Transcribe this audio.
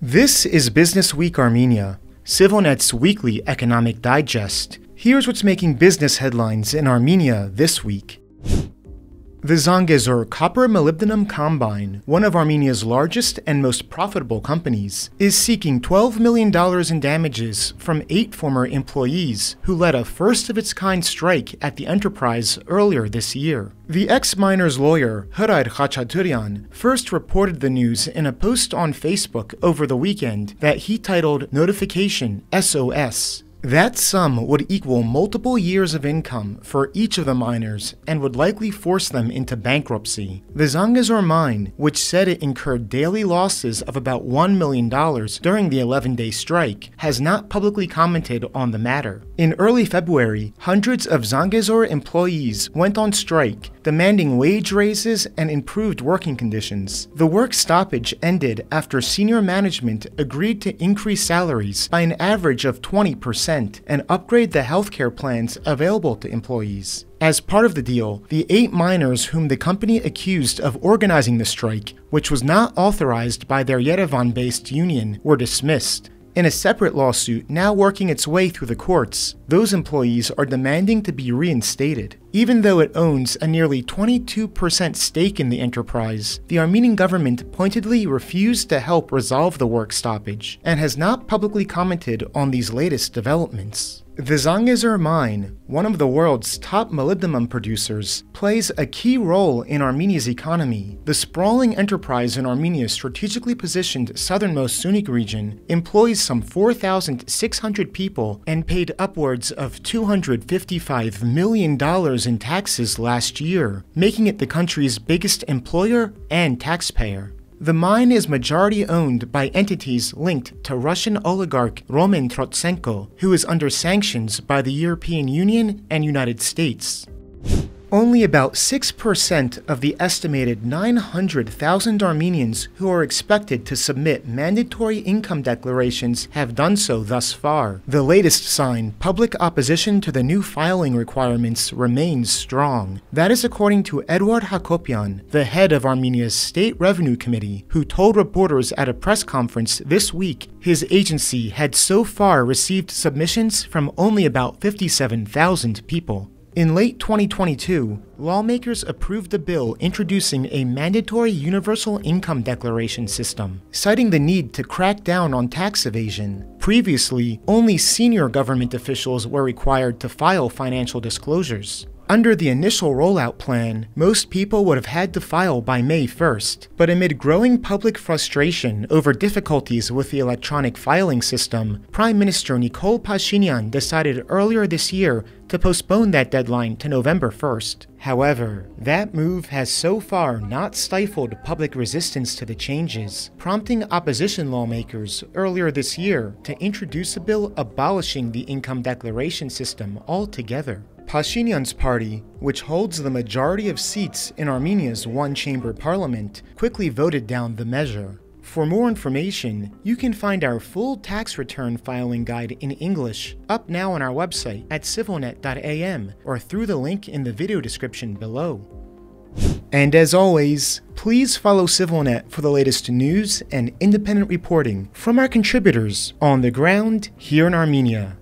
This is Business Week Armenia, ＳիվիլNeթ's weekly economic digest. Here's what's making business headlines in Armenia this week. The Zangezur copper molybdenum combine, one of Armenia's largest and most profitable companies, is seeking $12 million in damages from 8 former employees who led a first-of-its-kind strike at the enterprise earlier this year. The ex-miner's lawyer, Khachaturian, first reported the news in a post on Facebook over the weekend that he titled Notification SOS. That sum would equal multiple years of income for each of the miners and would likely force them into bankruptcy. The Zangezur mine, which said it incurred daily losses of about $1 million during the 11-day strike, has not publicly commented on the matter. In early February, hundreds of Zangezur employees went on strike, demanding wage raises and improved working conditions. The work stoppage ended after senior management agreed to increase salaries by an average of 20% and upgrade the healthcare plans available to employees. As part of the deal, the 8 miners whom the company accused of organizing the strike, which was not authorized by their Yerevan-based union, were dismissed. In a separate lawsuit now working its way through the courts, those employees are demanding to be reinstated. Even though it owns a nearly 22% stake in the enterprise, the Armenian government pointedly refused to help resolve the work stoppage and has not publicly commented on these latest developments. The Zangezur mine, one of the world's top molybdenum producers, plays a key role in Armenia's economy. The sprawling enterprise in Armenia's strategically positioned southernmost Sunnik region employs some 4,600 people and paid upwards of $255 million in taxes last year, making it the country's biggest employer and taxpayer. The mine is majority-owned by entities linked to Russian oligarch Roman Trotsenko, who is under sanctions by the European Union and United States. Only about 6% of the estimated 900,000 Armenians who are expected to submit mandatory income declarations have done so thus far. The latest sign, public opposition to the new filing requirements remains strong. That is according to Eduard Hakopian, the head of Armenia's State Revenue Committee, who told reporters at a press conference this week his agency had so far received submissions from only about 57,000 people. In late 2022, lawmakers approved a bill introducing a mandatory universal income declaration system, citing the need to crack down on tax evasion. Previously, only senior government officials were required to file financial disclosures. Under the initial rollout plan, most people would have had to file by May 1st, but amid growing public frustration over difficulties with the electronic filing system, Prime Minister Nikol Pashinyan decided earlier this year to postpone that deadline to November 1st. However, that move has so far not stifled public resistance to the changes, prompting opposition lawmakers earlier this year to introduce a bill abolishing the income declaration system altogether. Pashinyan's party, which holds the majority of seats in Armenia's one-chamber parliament, quickly voted down the measure. For more information, you can find our full tax return filing guide in English up now on our website at civilnet.am or through the link in the video description below. And as always, please follow CivilNet for the latest news and independent reporting from our contributors on the ground here in Armenia.